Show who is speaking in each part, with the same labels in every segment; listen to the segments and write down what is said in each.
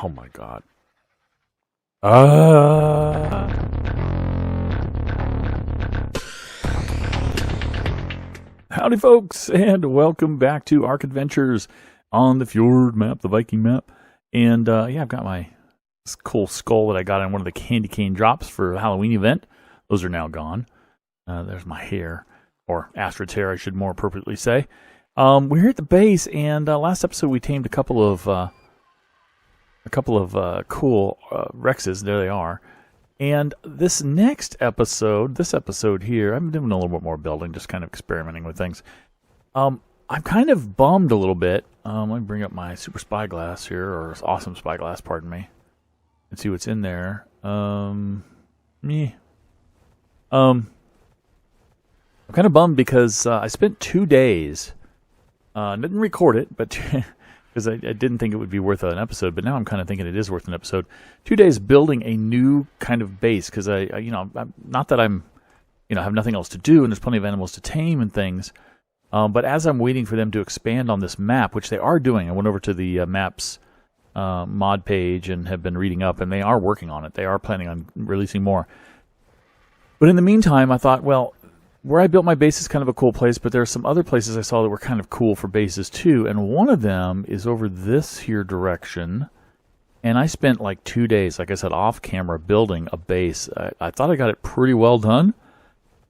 Speaker 1: Oh my god. Howdy folks, and welcome back to ARK Adventures on the Fjord map, the Viking map. And yeah, I've got my cool skull that I got on one of the candy cane drops for the Halloween event. Those are now gone. There's my hair, or Astrid's hair I should more appropriately say. We're here at the base, and last episode we tamed a couple of cool Rexes. There they are. And this next episode, this episode here, I'm doing a little bit more building, just kind of experimenting with things. I'm kind of bummed a little bit. Let me bring up my super spyglass here, or awesome spyglass, pardon me, and see what's in there. I'm kind of bummed because I spent 2 days, didn't record it, but because I didn't think it would be worth an episode, but now I'm kind of thinking it is worth an episode. 2 days building a new kind of base, because I'm not that I'm, have nothing else to do, and there's plenty of animals to tame and things. But as I'm waiting for them to expand on this map, which they are doing, I went over to the maps mod page and have been reading up, and they are working on it. They are planning on releasing more. But in the meantime, I thought, well, where I built my base is kind of a cool place, but there are some other places I saw that were kind of cool for bases too, and one of them is over this here direction, and I spent like 2 days, like I said, off camera building a base. I thought I got it pretty well done,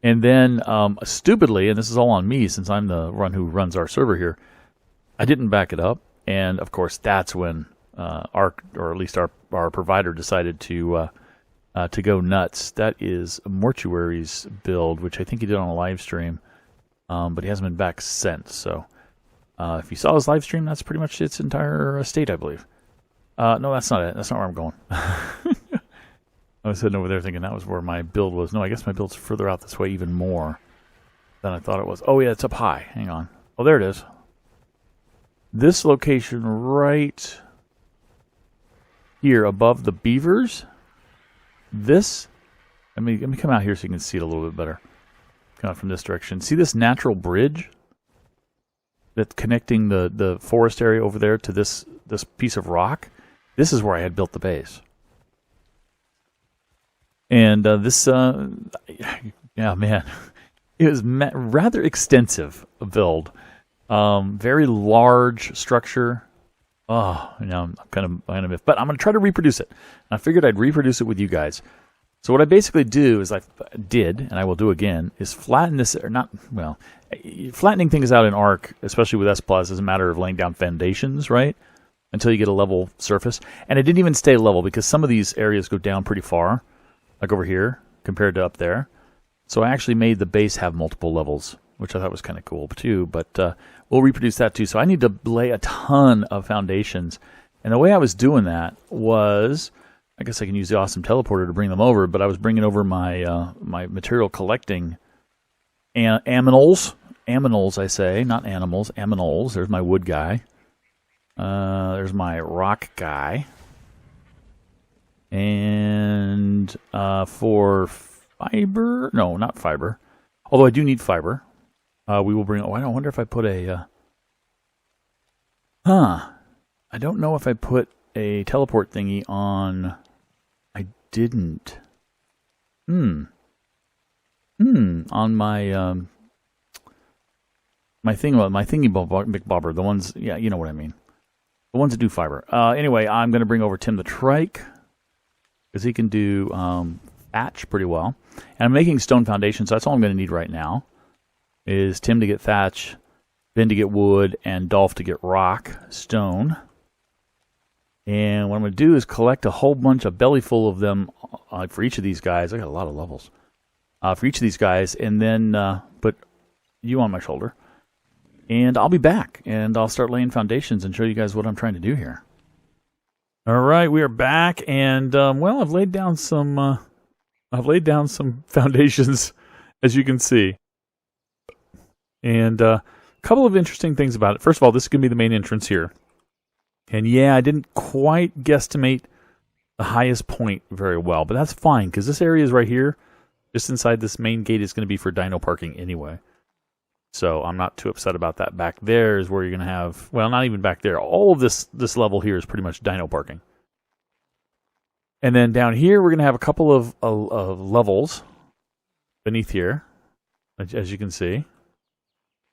Speaker 1: and then stupidly, and this is all on me since I'm the one who runs our server here, I didn't back it up, and of course that's when ARK, or at least our provider, decided to go nuts. That is Mortuary's build, which I think he did on a live stream, but he hasn't been back since. So if you saw his live stream, that's pretty much its entire estate, I believe. No, that's not it. That's not where I'm going. I was sitting over there thinking that was where my build was. No, I guess my build's further out this way even more than I thought it was. Oh, yeah, it's up high. Hang on. Oh, there it is. This location right here above the beavers. This, let me come out here so you can see it a little bit better. Come out from this direction. See this natural bridge that's connecting the forest area over there to this piece of rock? This is where I had built the base. And this, yeah, man, it was rather extensive build. Very large structure. Oh, I'm kind of, but I'm going to try to reproduce it. I figured I'd reproduce it with you guys. So what I basically do is I did, and I will do again, is flatten this, or not, well, flattening things out in ARK, especially with S+, is a matter of laying down foundations, right? Until you get a level surface. And it didn't even stay level, because some of these areas go down pretty far, like over here, compared to up there. So I actually made the base have multiple levels, which I thought was kind of cool too, but we'll reproduce that too. So I need to lay a ton of foundations. And the way I was doing that was, I guess I can use the awesome teleporter to bring them over, but I was bringing over my my material collecting aminals. Aminals, I say, not animals, aminals. There's my wood guy. There's my rock guy. And for fiber, no, not fiber. Although I do need fiber. We will bring. Oh, I wonder if I put a. I don't know if I put a teleport thingy on. I didn't. On my my thingy bobber. The ones, yeah, you know what I mean. The ones that do fiber. Anyway, I'm going to bring over Tim the Trike because he can do thatch pretty well. And I'm making stone foundations, so that's all I'm going to need right now. Is Tim to get thatch, Ben to get wood, and Dolph to get rock, stone. And what I'm going to do is collect a whole bunch, a belly full of them for each of these guys. I got a lot of levels. For each of these guys, and then put you on my shoulder. And I'll be back, and I'll start laying foundations and show you guys what I'm trying to do here. All right, we are back, and well, I've laid down some foundations, as you can see. And a couple of interesting things about it. First of all, this is going to be the main entrance here. And yeah, I didn't quite guesstimate the highest point very well, but that's fine, because this area is right here. Just inside this main gate is going to be for dino parking anyway. So I'm not too upset about that. Back there is where you're going to have, well, not even back there. All of this level here is pretty much dino parking. And then down here, we're going to have a couple of levels beneath here, as you can see,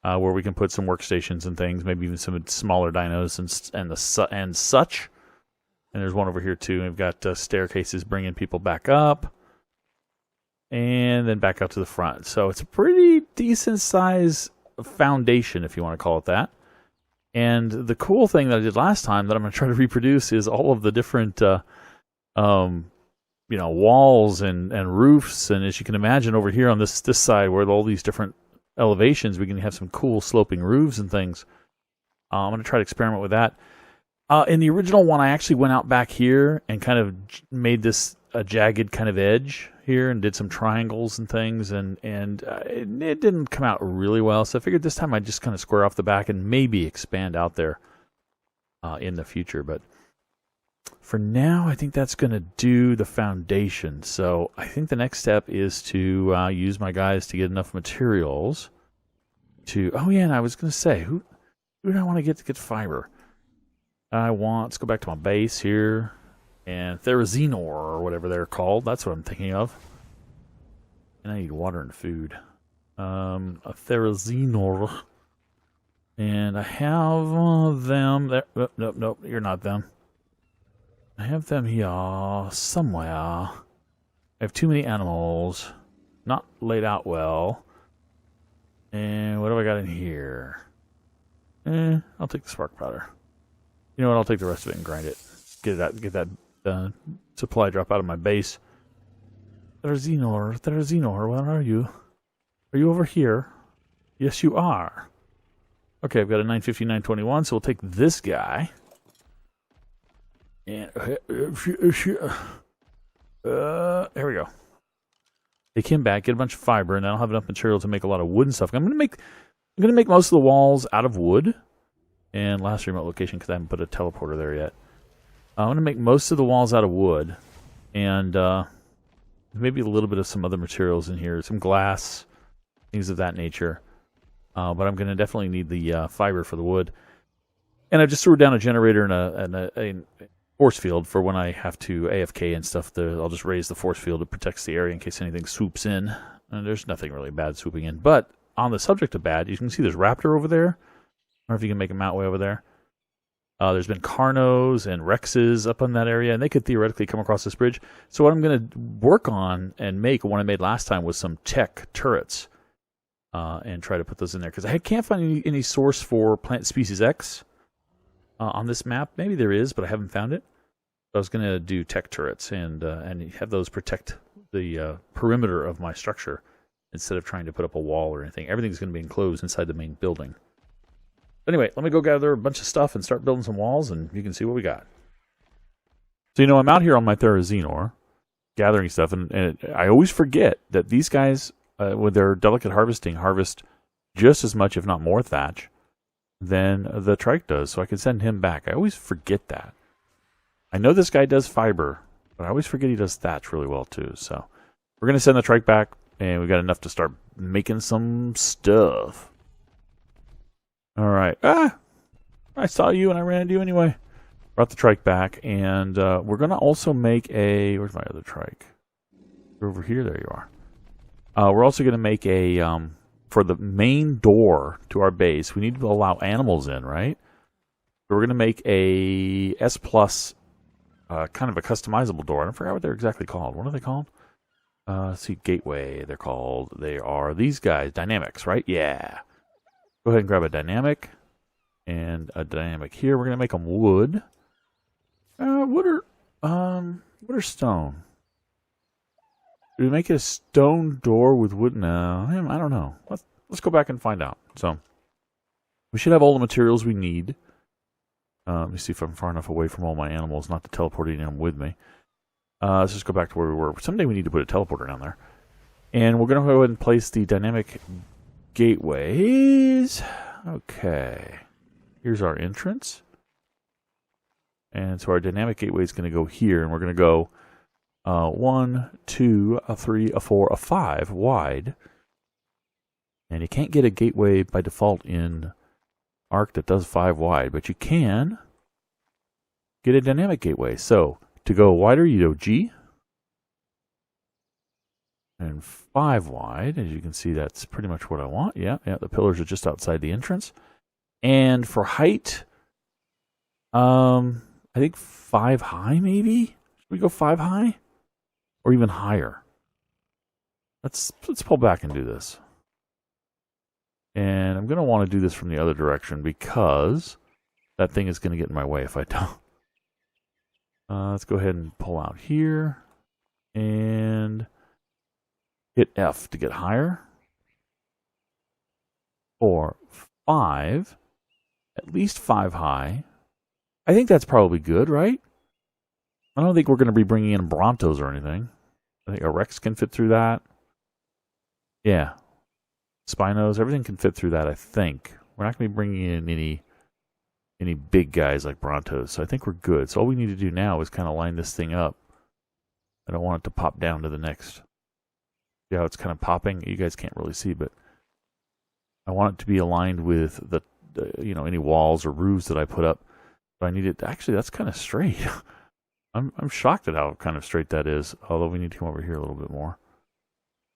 Speaker 1: where we can put some workstations and things, maybe even some smaller dinos and such. And there's one over here too. We've got staircases bringing people back up, and then back out to the front. So it's a pretty decent size foundation, if you want to call it that. And the cool thing that I did last time that I'm going to try to reproduce is all of the different walls and roofs, and as you can imagine over here on this side where all these different elevations, we can have some cool sloping roofs and things. I'm going to try to experiment with that. In the original one, I actually went out back here and kind of made this a jagged kind of edge here and did some triangles and things, and it didn't come out really well, so I figured this time I'd just kind of square off the back and maybe expand out there in the future. But for now, I think that's going to do the foundation. So I think the next step is to use my guys to get enough materials to... Oh yeah, and I was going to say, who do I want to get fiber? Let's go back to my base here, and Therizino or whatever they're called. That's what I'm thinking of. And I need water and food. A Therizino. And I have them there. Nope, you're not them. I have them here somewhere. I have too many animals. Not laid out well. And what have I got in here? I'll take the spark powder. You know what? I'll take the rest of it and grind it. Get that supply drop out of my base. Therizino, where are you? Are you over here? Yes, you are. Okay, I've got a 950, 921, so we'll take this guy. And there we go. Take him back, get a bunch of fiber, and then I'll have enough material to make a lot of wood and stuff. I'm gonna make most of the walls out of wood. And last remote location, because I haven't put a teleporter there yet. I'm going to make most of the walls out of wood, and maybe a little bit of some other materials in here, some glass, things of that nature. But I'm going to definitely need the fiber for the wood. And I just threw down a generator and a force field for when I have to AFK and stuff. I'll just raise the force field. It protects the area in case anything swoops in. And there's nothing really bad swooping in. But on the subject of bad, you can see there's Raptor over there. I don't know if you can make them out way over there. There's been Carnos and Rexes up on that area, and they could theoretically come across this bridge. So what I'm going to work on and make, one I made last time, was some tech turrets. And try to put those in there. Because I can't find any source for Plant Species X on this map. Maybe there is, but I haven't found it. So I was going to do tech turrets and have those protect the perimeter of my structure instead of trying to put up a wall or anything. Everything's going to be enclosed inside the main building. Anyway, let me go gather a bunch of stuff and start building some walls, and you can see what we got. So, I'm out here on my Therizino, gathering stuff, and I always forget that these guys, with their delicate harvesting, harvest just as much, if not more, thatch than the trike does, so I can send him back. I always forget that. I know this guy does fiber, but I always forget he does thatch really well, too. So, we're going to send the trike back, and we've got enough to start making some stuff. All right. I saw you and I ran into you anyway. Brought the trike back, and we're going to also make a... Where's my other trike? You're over here. There you are. We're also going to make a... for the main door to our base, we need to allow animals in, right? So we're going to make a S+, kind of a customizable door. I forgot what they're exactly called. What are they called? Let's see, gateway, they're called. They are these guys. Dynamics, right? Yeah. Go ahead and grab a dynamic and a dynamic here. We're going to make them wood. Wood or stone? Do we make it a stone door with wood? No, I don't know. Let's go back and find out. So we should have all the materials we need. Let me see if I'm far enough away from all my animals not to teleport any of them with me. Let's just go back to where we were. Someday we need to put a teleporter down there. And we're going to go ahead and place the dynamic gateways. Okay. Here's our entrance. And so our dynamic gateway is going to go here. And we're going to go 1, 2, 3, 4, 5 wide. And you can't get a gateway by default in ARK that does 5 wide. But you can get a dynamic gateway. So to go wider, you go G. And 5 wide. As you can see, that's pretty much what I want. Yeah, the pillars are just outside the entrance. And for height, I think 5 high, maybe? Should we go 5 high? Or even higher? Let's pull back and do this. And I'm going to want to do this from the other direction because that thing is going to get in my way if I don't. Let's go ahead and pull out here. And hit F to get higher. 4, 5. At least 5 high. I think that's probably good, right? I don't think we're going to be bringing in Brontos or anything. I think a Rex can fit through that. Yeah. Spinos, everything can fit through that, I think. We're not going to be bringing in any big guys like Brontos, so I think we're good. So all we need to do now is kind of line this thing up. I don't want it to pop down to the next. See how it's kind of popping? You guys can't really see, but I want it to be aligned with the any walls or roofs that I put up. But I need it. Actually, that's kind of straight. I'm shocked at how kind of straight that is. Although we need to come over here a little bit more.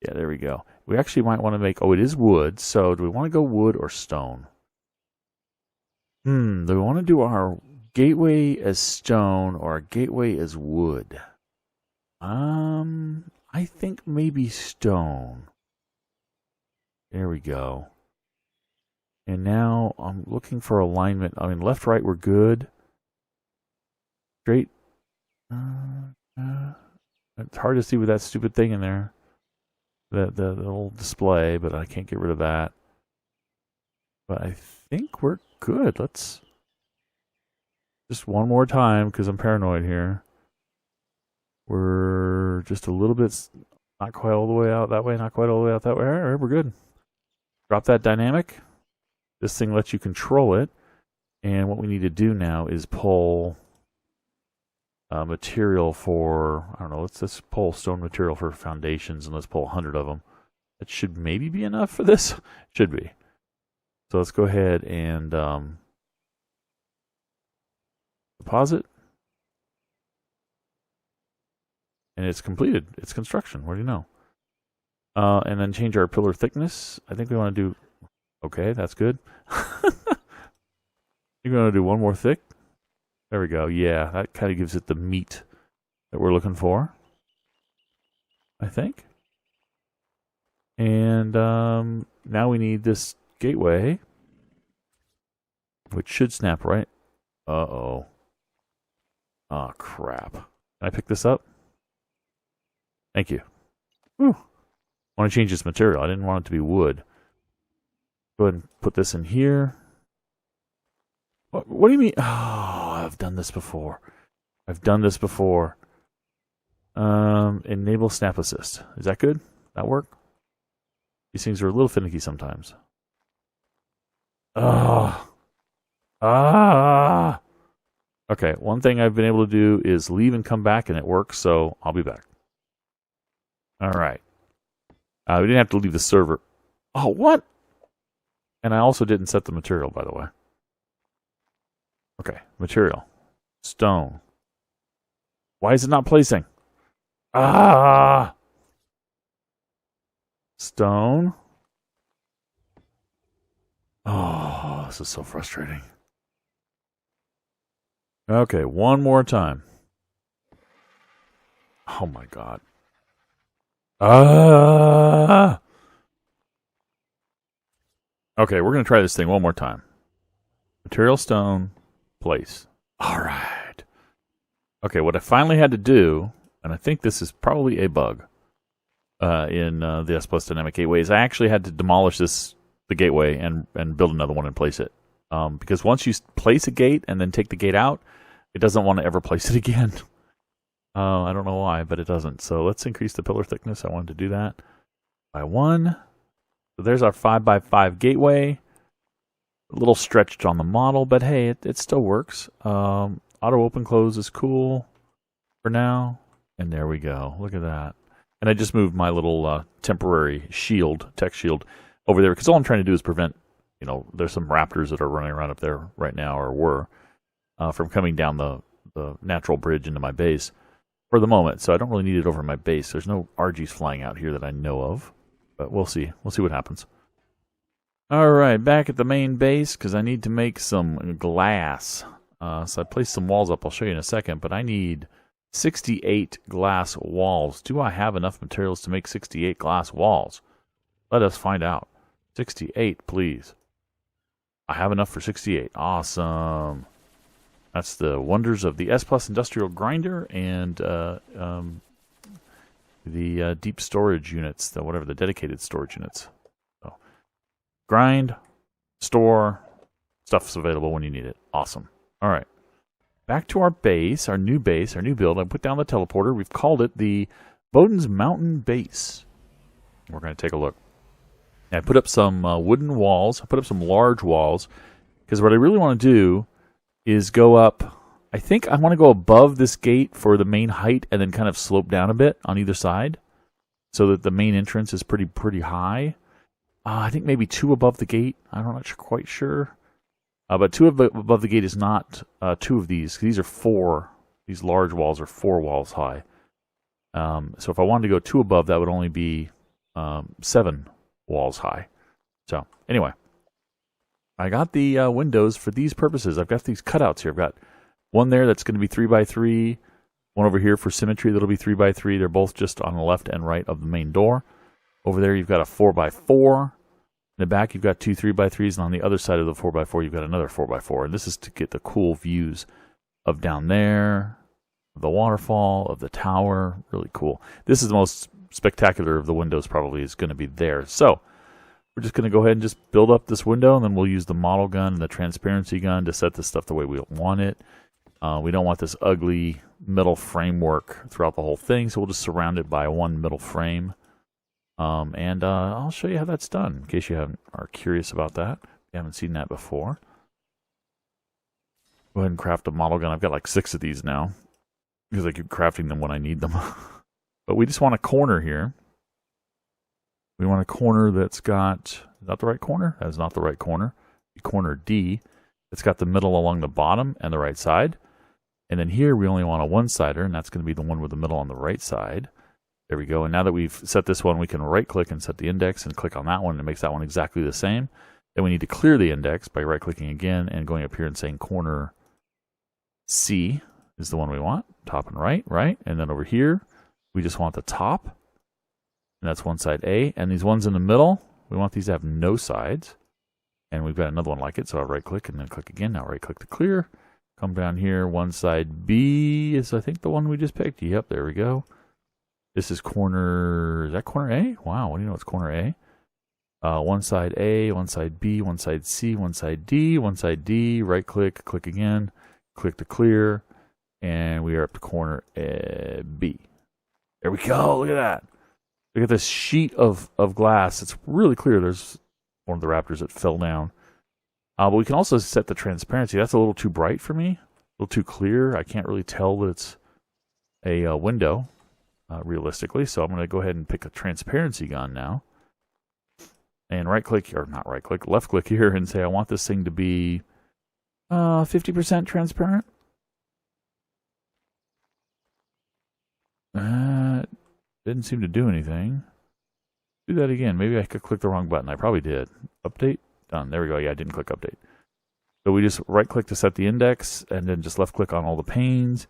Speaker 1: Yeah, there we go. We actually might want to make. Oh, it is wood. So do we want to go wood or stone? Do we want to do our gateway as stone or our gateway as wood? I think maybe stone. There we go. And now I'm looking for alignment. I mean, left, right, we're good. Straight. It's hard to see with that stupid thing in there. The little display, but I can't get rid of that. But I think we're good. Let's just one more time because I'm paranoid here. We're just a little bit, not quite all the way out that way, not quite all the way out that way. All right, we're good. Drop that dynamic. This thing lets you control it. And what we need to do now is pull material for, I don't know, let's pull stone material for foundations and let's pull 100 of them. That should maybe be enough for this. Should be. So let's go ahead and deposit. And it's completed. It's construction. What do you know? And then change our pillar thickness. I think we want to do... Okay, that's good. You're going to do one more thick. There we go. Yeah, that kind of gives it the meat that we're looking for, I think. And now we need this gateway, which should snap right. Uh-oh. Oh, crap. Can I pick this up? Thank you. Whew. I want to change this material. I didn't want it to be wood. Go ahead and put this in here. What do you mean? Oh, I've done this before. I've done this before. Enable snap assist. Is that good? That work? These things are a little finicky sometimes. Oh. Ah. Okay, one thing I've been able to do is leave and come back, and it works, so I'll be back. All right. We didn't have to leave the server. Oh, what? And I also didn't set the material, by the way. Okay, material. Stone. Why is it not placing? Ah! Stone. Oh, this is so frustrating. Okay, one more time. Oh my god. Ah! Okay, we're going to try this thing one more time. Material stone, place. All right. Okay, what I finally had to do, and I think this is probably a bug in the S Plus Dynamic Gateways, I actually had to demolish the gateway and build another one and place it. Because once you place a gate and then take the gate out, it doesn't want to ever place it again. I don't know why, but it doesn't. So let's increase the pillar thickness. I wanted to do that by 1. So there's our 5x5 gateway. A little stretched on the model, but hey, it still works. Auto open close is cool for now. And there we go. Look at that. And I just moved my little temporary shield, tech shield, over there because all I'm trying to do is prevent, there's some raptors that are running around up there right now, or were, from coming down the the natural bridge into my base for the moment, so I don't really need it over my base. There's no RGs flying out here that I know of, but we'll see. We'll see what happens. All right, back at the main base, because I need to make some glass. So I placed some walls up. I'll show you in a second, but I need 68 glass walls. Do I have enough materials to make 68 glass walls? Let us find out. 68, please. I have enough for 68. Awesome. That's the wonders of the S Plus Industrial Grinder and the deep storage units, whatever the dedicated storage units. So, grind, store, stuff's available when you need it. Awesome. All right. Back to our base, our new build. I put down the teleporter. We've called it the Bowden's Mountain Base. We're going to take a look. I put up some wooden walls. I put up some large walls because what I really want to do is go up. I think I want to go above this gate for the main height and then kind of slope down a bit on either side so that the main entrance is pretty high. I think maybe 2 above the gate. I'm not quite sure. But 2 above the gate is not 2 of these. These are 4. These large walls are 4 walls high. So if I wanted to go 2 above, that would only be 7 walls high. So anyway, I got the windows for these purposes. I've got these cutouts here. I've got one there that's going to be 3x3. One over here for symmetry that'll be 3x3. They're both just on the left and right of the main door. Over there you've got a 4x4. In the back, you've got 2 3x3s, and on the other side of the 4x4, you've got another 4x4. And this is to get the cool views of down there, the waterfall, of the tower. Really cool. This is the most spectacular of the windows probably is going to be there. So we're just going to go ahead and just build up this window, and then we'll use the model gun and the transparency gun to set this stuff the way we want it. We don't want this ugly metal framework throughout the whole thing, so we'll just surround it by one metal frame. And I'll show you how that's done, in case you are curious about that. You haven't seen that before. Go ahead and craft a model gun. I've got like 6 of these now, because I keep crafting them when I need them. But we just want a corner here. We want a corner that's got, is that the right corner? That is not the right corner. Corner D. It's got the middle along the bottom and the right side. And then here we only want a one-sider, and that's going to be the one with the middle on the right side. There we go. And now that we've set this one, we can right-click and set the index and click on that one, and it makes that one exactly the same. Then we need to clear the index by right-clicking again and going up here and saying corner C is the one we want. Top and right, right? And then over here, we just want the top, and that's one side A. And these ones in the middle, we want these to have no sides. And we've got another one like it, so I'll right-click and then click again. Now right-click to clear. Come down here. One side B is, I think, the one we just picked. Yep, there we go. This is corner, is that corner A? Wow, what do you know it's corner A? One side A, one side B, one side C, one side D, one side D. Right-click, click again, click to clear, and we are up to corner B. There we go, look at that. Look at this sheet of glass. It's really clear. There's one of the raptors that fell down. But we can also set the transparency. That's a little too bright for me, a little too clear. I can't really tell that it's a window, realistically. So I'm going to go ahead and pick a transparency gun now. And right-click, or not right-click, left-click here and say I want this thing to be 50% transparent. Didn't seem to do anything. Do that again. Maybe I could click the wrong button. I probably did. Update. Done. There we go. Yeah, I didn't click update. So we just right-click to set the index, and then just left-click on all the panes.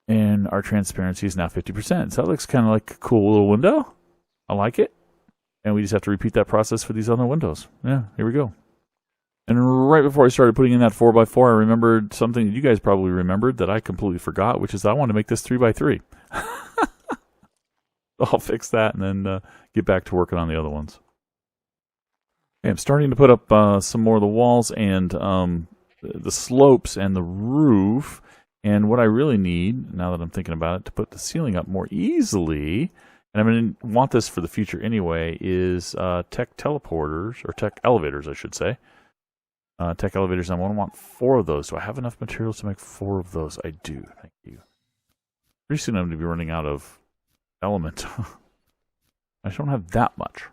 Speaker 1: And our transparency is now 50%. So that looks kind of like a cool little window. I like it. And we just have to repeat that process for these other windows. Yeah, here we go. And right before I started putting in that 4x4, I remembered something that you guys probably remembered that I completely forgot, which is that I want to make this 3x3. I'll fix that and then get back to working on the other ones. Okay, I'm starting to put up some more of the walls and the slopes and the roof. And what I really need, now that I'm thinking about it, to put the ceiling up more easily, and I'm going to want this for the future anyway, is tech teleporters, or tech elevators, I should say. Tech elevators, I want 4 of those. Do I have enough materials to make 4 of those? I do, thank you. Pretty soon I'm going to be running out of element. I don't have that much.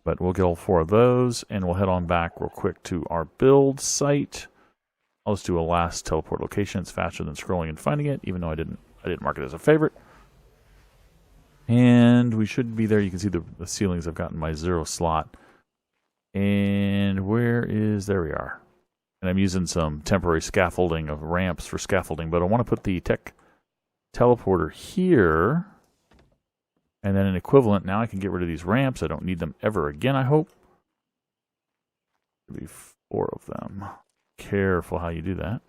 Speaker 1: But we'll get all 4 of those, and we'll head on back real quick to our build site. I'll just do a last teleport location. It's faster than scrolling and finding it, even though I didn't mark it as a favorite. And we should be there. You can see the ceilings I've got in my 0 slot. And there we are. And I'm using some temporary scaffolding of ramps for scaffolding, but I want to put the tech teleporter here. And then an equivalent. Now I can get rid of these ramps. I don't need them ever again, I hope. There'll be 4 of them. Careful how you do that.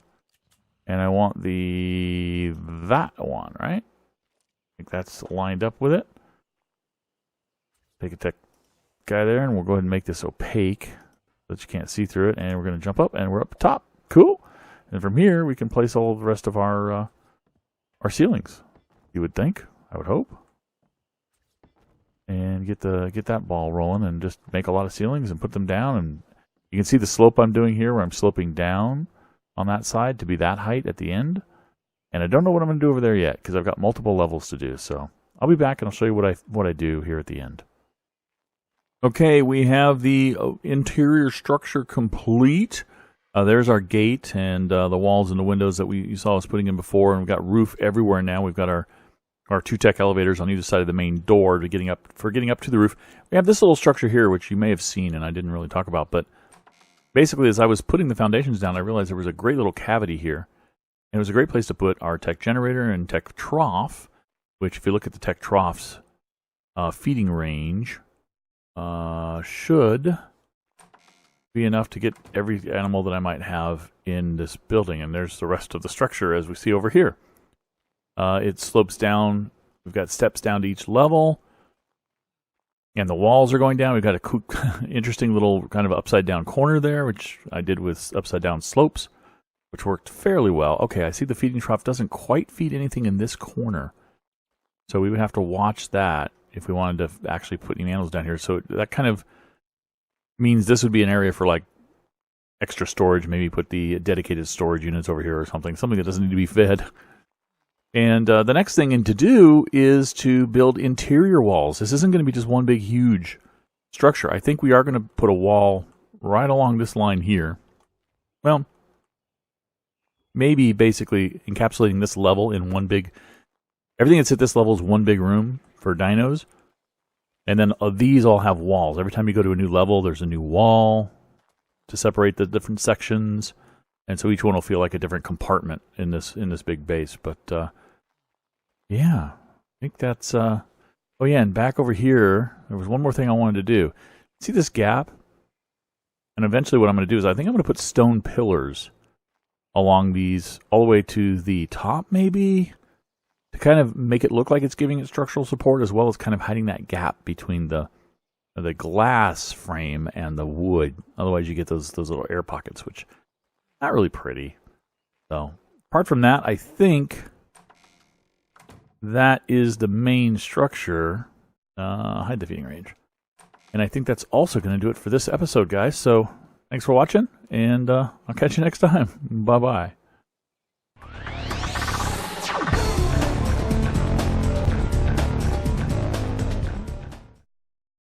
Speaker 1: And I want that one, right? I think that's lined up with it. Take a tech guy there, and we'll go ahead and make this opaque so that you can't see through it. And we're going to jump up, and we're up top. Cool. And from here, we can place all the rest of our ceilings. You would think. I would hope. And get that ball rolling, and just make a lot of ceilings and put them down. And you can see the slope I'm doing here, where I'm sloping down on that side to be that height at the end. And I don't know what I'm going to do over there yet, because I've got multiple levels to do. So I'll be back, and I'll show you what I do here at the end. Okay, we have the interior structure complete. There's our gate and the walls and the windows that you saw us putting in before. And we've got roof everywhere now. We've got our 2 tech elevators on either side of the main door to getting up to the roof. We have this little structure here, which you may have seen, and I didn't really talk about. But basically, as I was putting the foundations down, I realized there was a great little cavity here. And it was a great place to put our tech generator and tech trough, which, if you look at the tech trough's feeding range, should be enough to get every animal that I might have in this building. And there's the rest of the structure, as we see over here. It slopes down. We've got steps down to each level. And the walls are going down. We've got a interesting little kind of upside-down corner there, which I did with upside-down slopes, which worked fairly well. Okay, I see the feeding trough doesn't quite feed anything in this corner. So we would have to watch that if we wanted to actually put any animals down here. So that kind of means this would be an area for like extra storage. Maybe put the dedicated storage units over here or something that doesn't need to be fed. And the next thing to do is to build interior walls. This isn't going to be just one big, huge structure. I think we are going to put a wall right along this line here. Well, maybe basically encapsulating this level in one big... Everything that's at this level is one big room for dinos. And then these all have walls. Every time you go to a new level, there's a new wall to separate the different sections. And so each one will feel like a different compartment in this big base. But... yeah, I think that's, oh yeah, and back over here, there was one more thing I wanted to do. See this gap? And eventually what I'm going to do is I think I'm going to put stone pillars along these, all the way to the top maybe, to kind of make it look like it's giving it structural support, as well as kind of hiding that gap between the glass frame and the wood. Otherwise you get those little air pockets, which not really pretty. So, apart from that, I think... that is the main structure. Hide the feeding range. And I think that's also going to do it for this episode, guys. So, thanks for watching, and I'll catch you next time. Bye-bye.